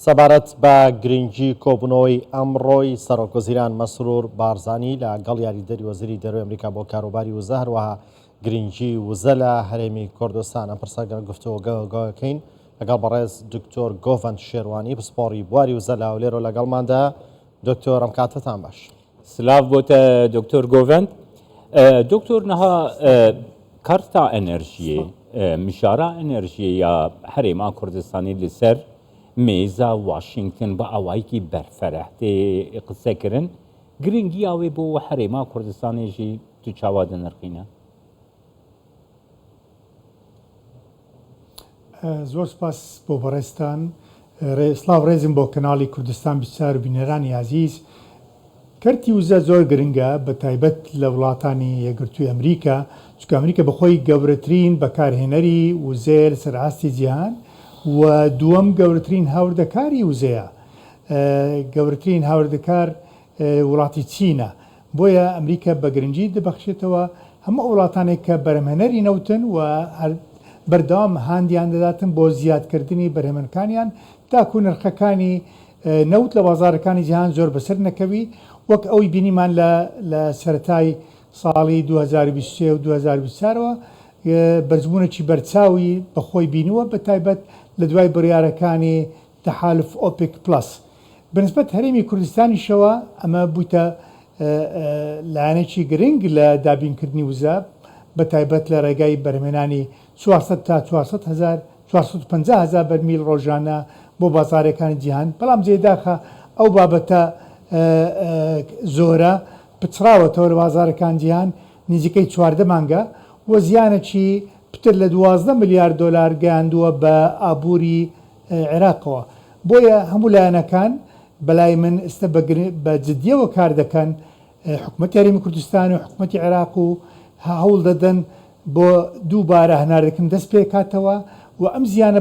سەبارەت بە گرنگی کۆبوونەوەی ئەمڕۆی سەرۆکوەزیران مەسرور بارزانی لەگەڵ یاریدەری وەزیری دەروی ئەمریکا بۆ کاروباری وزە هەروەها گرنگی وزە لە هەرێمی کوردستان ئەم پرسەگە گفتوگەکەین لەگەڵ بەڕێز دکتۆر گۆڤەند شێروانی پسپۆڕی بواری وزە لە هەولێرە لەگەڵماندا. دکتۆر ئەم کاتتان باش. سلااف بۆتە دکتۆر گۆڤەند. دکتۆر نەها کارتا ئەنەرژیە مشارە ئەنەرژیە یا هەرێما کوردستانی لەسەر مێزا واشنگتن بە ئاوایکی بەرفەرەحتێ قسەکردن گرنگی ئاوێ بۆ هەرێما کوردستانێژی تو چاوا دەنرخینە. زۆر سپاس بۆ بەڕێستان. سلااو ڕێزم بۆ کەناڵی کوردستان بیسار و بینەرانی عزیز. کەرتی وزە زۆر گرنگە بە تایبەت لە وڵاتانی یەکگرتووی ئەمریکا، چونکە ئەمریکا بەخۆی گەورەترین بەکارهێنەری وزەیە لەسەر ئاستی جیهان و دووەم گەورەترین هاوردەکاری وزەیە. گەورەترین هاوردەکار وڵاتی چینە، بۆیە ئەمریکا بە گرنگی دەبەخشێتەوە هەموو وڵاتانێک کە بەرهەمهێنەری نەوتن و بەردەوام هاندیان دەداتن بۆ زیادکردنی بەرهەمەکانیان تاکو نرخەکانی نەوت لە بازارەکانی جیهان زۆر بەسەر نەکەوی، وەک ئەوی بینیمان لە سەرەتای ساڵی 2023 و 2024ەوە بەرزبوونێکی بەرچاوی بەخۆی بینووە، بە تایبەت لە دوای بڕیارەکانی تەحالف ئۆپێک پلس. بەنسبەت هەرێمی کوردستانیشەوە ئەمە بوویتە لایەنێکی گرنگ لە دابینکردنی وزە، بە تایبەت لە ڕێگای بەرهەمهێنانی 400 تا 450,000 بەرمیل ڕۆژانە بۆ بازارەکانی جیهان. بەڵام جێداخە ئەو بابەتە زۆرە پچراوەتەوە لە بازارەکان جیهان نزیکەی 14 مانگە و زیانێکی پتر لە 12 ملیارد دلار گەیاندووە بە ئابووری عێراقەوە. بۆیە هەموو لایەنەکان بەلای من ئێستا بە جددیەوە کار دەکەن، حکوومەتی هەرێمی کوردستان و حکوومەتی عێراق و هەوڵ دەدەن بۆ دووبارە هەناردەکەن دەست پێ کاتەوە و ئەم زیانە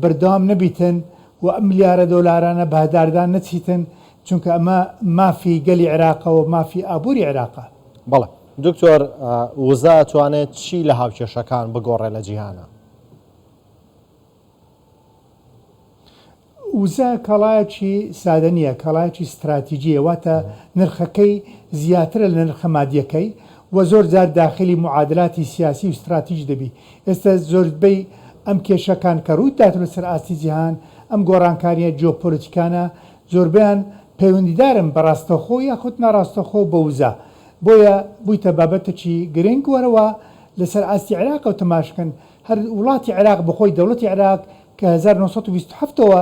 بەردەوام نەبیتن و ئەم ملیارە دۆلارانە بەهداردان نەچیتن، چونکە ئەمە مافی گەلی عێراقە و مافی ئابووری عێراقە. بەڵێ دکتۆر، وزە ئەتوانێت چی لە هاوکێشەکان بگۆڕێ لە جیهانە؟ وزە کەڵایەکی سادە نییە، کەڵایەکی استراتیجیە، واتە نرخەکەی زیاترە لە نرخە مادیەکەی و زۆر جار داخلی معادلاتی سیاسی و استراتیژ دەبی. ئێستا زۆربەی ئەم کێشەکان کە ڕووی دات لەسەر ئاستی جیهان، ئەم گۆڕانکاریە جۆپۆلیتیکانە زۆربیان پەیوەندیدارن بە ڕاستەخۆ یاخود ناڕاستەخۆ بە وزە. بۆیە بوویتە بابەتێکی گرنگ وەرەوە لەسەر ئاستی عێراق و تەماشکن. هەر وڵاتی عێراق بخۆی دەوڵەتی عێراق کە 1927ەوە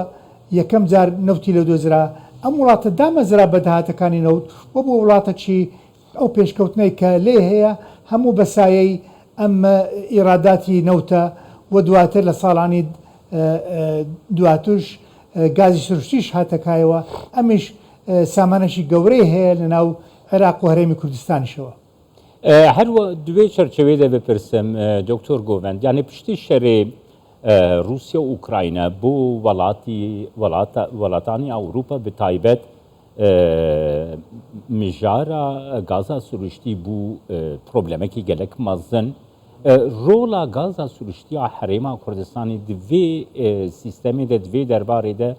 یەکەم جار نەوتی لە دۆزرا، ئەم وڵاتە دامەزرا بە داهاتەکانی نەوت و بۆ وڵاتەکی ئەو پێشکەوتنەی کە لێ هەیە هەموو بەسایەی ئەم ئیراداتی نەوتە و دواتر لە ساڵانی دواترش گازی سروشتیش هاتەکایەوە. ئەمیش سامانەشی گەورەی هەیە لە ناو عێراق و هەرێمی کوردستانیشەوە. هەروە دوێ چەرچەوێدا بپرسم دکتۆر گۆڤەند، یانێ پشتی شەرێ رووسیا و ئوکراینە بۆ وڵاتانی ئەوروپا بە تایبەت مژارە گازا سروشتی بوو پرۆبلەمێکی گەلک مەزن. ڕۆڵا گازا سروشتیە هەرێما کوردستانی دوێ سیستەمێدا دوێ دەربارێدا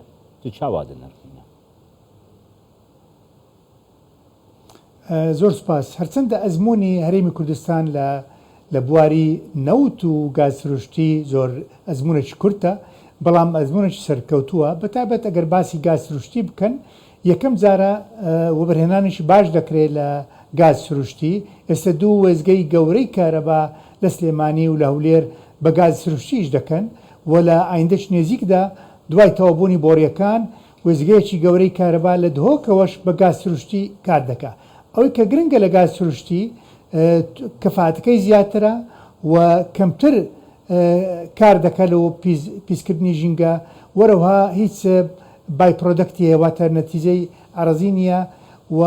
تو چاوا دەنرخینە؟ زۆر سپاس. هەرچەندە ئەزمموی هەرێمی کوردستان لە بواری نەوت و گاز سروشتی زۆر ئەزمونێکی کورتە، بەڵام ئەزمونێکی سەرکەوتووە. بەتابەت ئەگەر باسی گاز سروشتی بکەن، یەکەم جارە وەبەرهێنانێکی باش دەکرێت لە گاز سروشتی. ئێستا دوو وێزگەی گەورەی کارەبا لە سلێمانی و لە هەولێر بە گاز سروشتیش دەکەن و لە ئایندەش نێزیکدا دوای تەوابوونی بۆڕیەکان وێزگەیەکی گەورەی کارەبا لە دهۆکەوەش بە گاز سروشتی کار دەکات. ئەوەی کە گرنگە لە گاز سروشتی کەفاەتەکەی زیاترە و کەمتر کار دەکات لەوە پیسکردنی ژینگە، وەرەوها هیچ بای پرۆدەکتی هێواتە نەتیجەی عەرەزی نییە و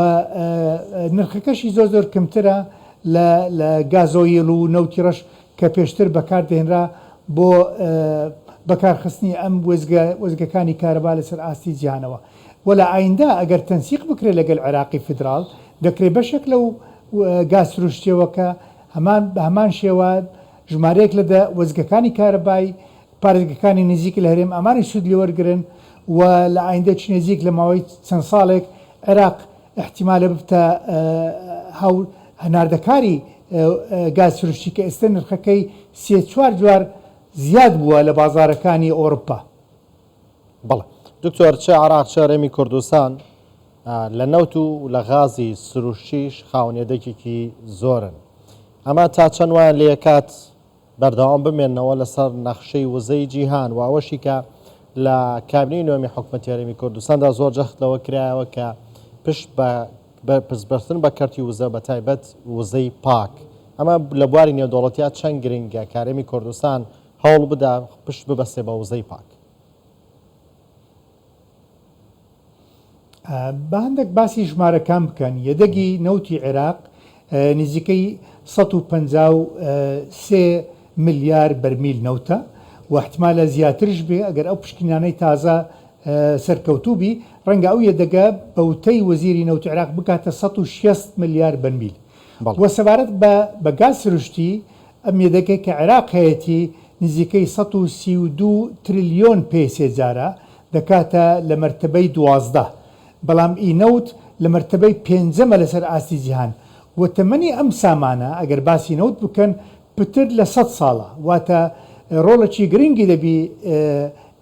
نرخەکەشی زۆر کەمترە لە گازۆیل و نەوتی ڕەش کە پێشتر بەکار دێنرا بۆ بەکارخستنی ئەم وەزگەکانی کارەبا لەسەر ئاستی جیهانەوە. و لە ئایندا ئەگەر تەنسیق بکرێت لەگەڵ عێراقی فدراڵ دەکرێت بەشێک لەو گاز سروشتیەوە کە هەمان شێوە ژمارەیەک لە وەزگەکانی کارەبای پارێزگەکانی نزیک لە هەرێم ئەمانی سوود لێ وەرگرن و لە ئایندەی نزیک لە ماوەی چەند ساڵێک عێراق احتیمالە ببتە هەناردەکاری گاز سروشتی کە ئێستا نرخەکەی 3-4 جوار زیاد بووە لە بازارەکانی ئەوروپا. بەڵێ دکتۆر چه عراق چه هەرێمی کوردستان لە نەوت و لە غازی سروشتیش خاونێدەکێکی زۆرن. ئەمە تا چەند وایان لە یەکات بەردەوام بمێنەوە لەسەر نەخشەی وزەی جیهان و ئەوەشی کە لە کابینەی نوێمی حکوومەتی هەرێمی کوردستاندا زۆر جەختەوە کرایەوە کە پشت بە پزبەستن بە کەرتی وزە بە تایبەت وزەی پاک. ئەمە لە بواری نێودەوڵەتیات چەند گرنگە کە هەرێمی کوردستان هەوڵ بدا پشت ببەستێ بە وزەی پاک. بە هەندێک باسی ژمارەکان بکەن. یەدەگی نەوتی عێراق نزیکەی 153 ملیار بەرمیل نەوتە و احتمالە زیاترش بێ ئەگەر ئەو پشکنانەی تازە سەرکەوتوبی ڕەنگە ئەو یەدەگە بە وتەی وەزیری نەوتی عێراق بکاتە 160 ملیار بەرمیل. وە سەبارەت بە گاز سروشتی ئەم یەدەگەی کە عێراق هەیەی نزیکەی 132 تریلیۆن پێسێ جارە دەکاتە لە مەرتەبەی 12. بەڵام ئینەوت لە مەرتەبەی 5ەمە لەسەر ئاستی جیهان و تەمەنی ئەم سامانە ئەگەر باسی نەوت بکەن پتر لە 100 ساڵە واتە ڕۆڵەکی گرنگی دەبی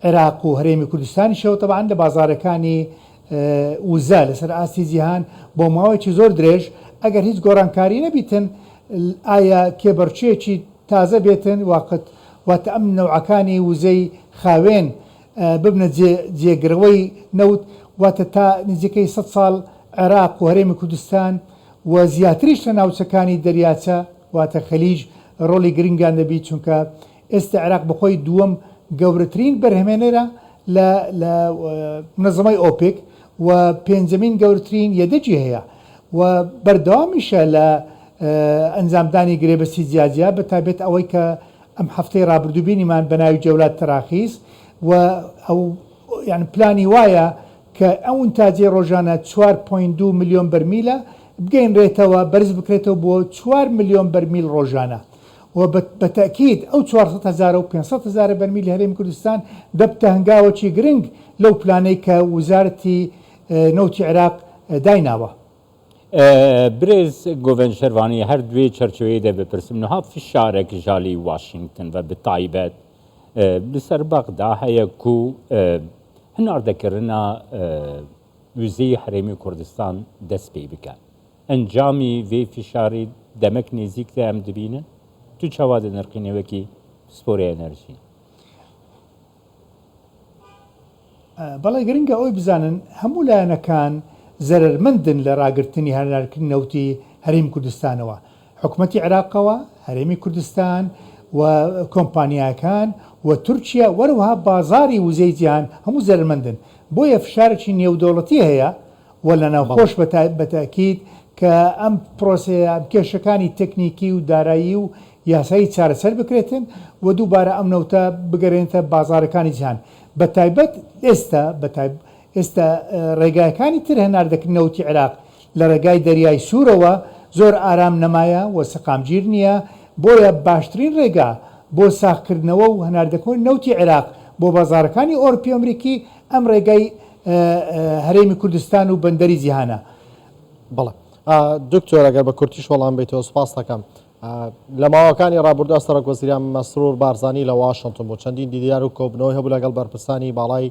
عێراق و هەرێمی کوردستانی شەوە تەبعاً لە بازارەکانی وزە لەسەر ئاستی جیهان بۆ ماوەیەکی زۆر درێژ ئەگەر هیچ گۆڕانکاری نەبیتن ئایا کێبەرچێکی تازە بێتن واتە ئەم نەوعەکانی وزەی خاوێن ببنە جێگرەوەی نەوت واتە تا نزیکەی 100 ساڵ عێراق و هەرێمی کوردستان و زیاتریش لە ناوچەکانی دەریاچە واتە خەلیج ڕۆڵی گرنگیان دەبی چونکە ئێستا عێراق بەخۆی دووەم گەورەترین بەرهەمێنەرە لە منەزەمەی ئۆپێک و پێنجەمین گەورەترین یەدەجی هەیە و بەردەوامیشە لە ئەنجامدانی گرێبەستی جیاجیا بە تایبێت ئەوەی کە ئەم هەفتەی ڕابردووبینیمان بە ناوی جەولات تەراخیس و ئەو یعنی پلانی وایە کە ئەو ئینتاجی ڕۆژانە 4.2 ملیۆن بەرمیلە بگەینرێتەوە بەرز بکرێتەوە بۆ 4 ملیۆن بەرمیل ڕۆژانە و بەتەکید ئەو 400,000 و 500,000 بەرمیل هەرێمی کوردستان دەبتە هەنگاوەکی گرنگ لەو پلانەی کە وزارەتی نەوتی عێراق دایناوە. برێز گۆڤەن شەروانی هەر دوێ چەرچەوەیەدا بپرسم نها فشارێک ژالی واشنگتن و بتایبەت لەسەر بەغدا هەیە کو هەناردەکردنا وزەی هەرێمی کوردستان دەست پێ بکەن. ئەنجامی vê فشاری دەمەک نێزیکدا ئەم دەبینن تو چاوا دەنرخینەوەکی سپۆری ئەنەرژی. بەڵێ گرنگە ئەوی بزانن هەموو لایەنەکان زەرمەندن لە ڕاگررتنی هەنارکردنی نەوتی هەرێمی کوردستانەوە. حکوومەتی عێراقەوە هەرێمی کوردستان و کۆمپانیاکان و تورکیا وەروەها بازاری وزەی جیهان هەموو زەرمەندن بۆیە فشارێکی نێودەوڵەتی هەیە و لە ناوخۆش بەتاکید کە ئەم پرۆسەیە کێشەکانی تەکنیکی و دارایی و یاسایی چارەسەر بکرێتن و دووبارە ئەم نەوتە بگەڕێنێتە بازارەکانی جیهان بە تایبەت ئێستا ڕێگایەکانی تر هەناردەکردن نەوتی عێراق لە ڕێگای دەریای سوورەوە زۆر ئارام نەمایە و سەقامگیر نییە بۆیە باشترین ڕێگا بۆ ساختکردنەوە و هەناردەکردنی نەوتی عێراق بۆ بازارەکانی ئۆروپی ئەمریکی ئەم ڕێگای هەرێمی کوردستان و بەندەری جیهانە. بەڵێ دکتۆر ئەگەر بە کورتیش وەڵام بیتەوە سوپاس دەکەم. لە ماوەکانی ڕابردوودا سەرۆکوەزیران مەسرور بارزانی لە واشنگتن بۆ چەندین دیدار و کۆبنەوەی هەبوو لەگەڵ بەرپرسانی باڵای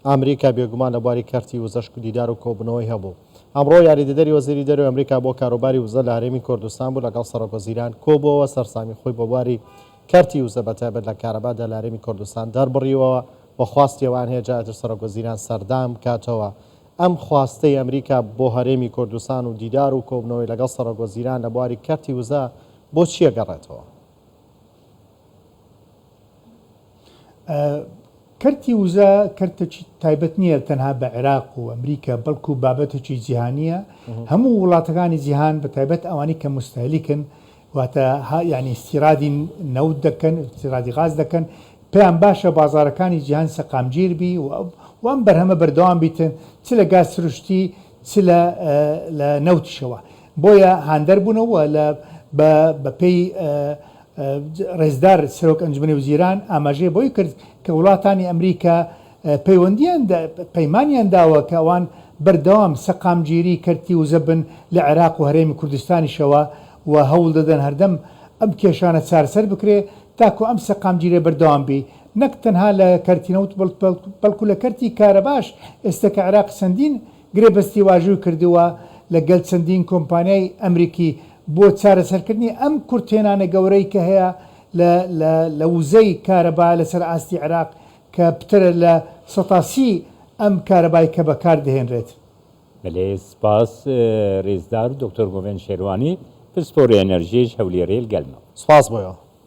ئەمریکا بێگومان لە بواری کەرتی وزەشک و دیدار و کۆبنەوەی هەبوو. ئەمڕۆ یاریدەدەری وەزیری دەروی ئەمریکا بۆ کاروباری وزە لە هەرێمی کوردستان بوو لەگەڵ سەرۆکوەزیران کۆبەوە سەرسامی خۆی بۆ بواری کەرتی وزە بەتایبەت لە کارەبادا لە هەرێمی کوردستان دەربڕیەوە بە خواستیەوان هەیە جاتر سەرۆکوەزیران سەردام بکاتەوە ئەم خواستەی ئەمریکا بۆ هەرێمی کوردستان و دیدار و کۆبنەوەی لەگەڵ سەرۆکوەزیران لە بواری کەرتی وزە بۆ چیە گەڕێتەوە؟ کەرتی وزە کەرتێکی تایبەت نییە تەنها بە عێراق و ئەمریکا بەڵکو بابەتێکی جیهانیە هەموو وڵاتەکانی جیهان بە تایبەت ئەوانی کە مستهلیکن واتە یعنی استیرادی نەوت دەکەن استیرادی غاز دەکەن پێیان باشە بازارەکانی جیهان سەقامگیر بی و ئەم بەرهەمە بەردەوام بیتن چ لە گاز سروشتی چ لە نەوتیشەوە بۆیە هاندەر بوونەوە بە پێی ڕێزدار سەرۆک ئەنجومەنی وزیران ئاماژەیە بۆی کرد کە وڵاتانی ئەمریکا پەیمانیان داوە کە ئەوان بەردەوام سەقامگیری کەرتی وزە بن لە عێراق و هەرێمی کوردستانیشەوە و هەوڵ دەدەن هەردەم ئەم کێشانە چارەسەر بکرێ تاکو ئەم سەقامگیرە بەردەوام بی نەک تەنها لە کەرتینەوت بەڵکو لە کەرتی کارەباش ئێستا کە عێراق چەندین گرێبەستی واژووی کردووە لەگەڵ چەندین کۆمپانیای ئەمریکی بۆ چارەسەرکردنی ئەم کورتێنانە گەورەی کە هەیە لە وزەی کارەبا لەسەر ئاستی عێراق کە پترە لە 180 ئەم کارەبای کە بەکار دەهێنرێت. بەڵێ سپاس ڕێزدار دکتۆر گۆڤێن شێروانی پسپۆری ئەنەرژیش هەولێرێ گەلمە سپاس بۆیەوە.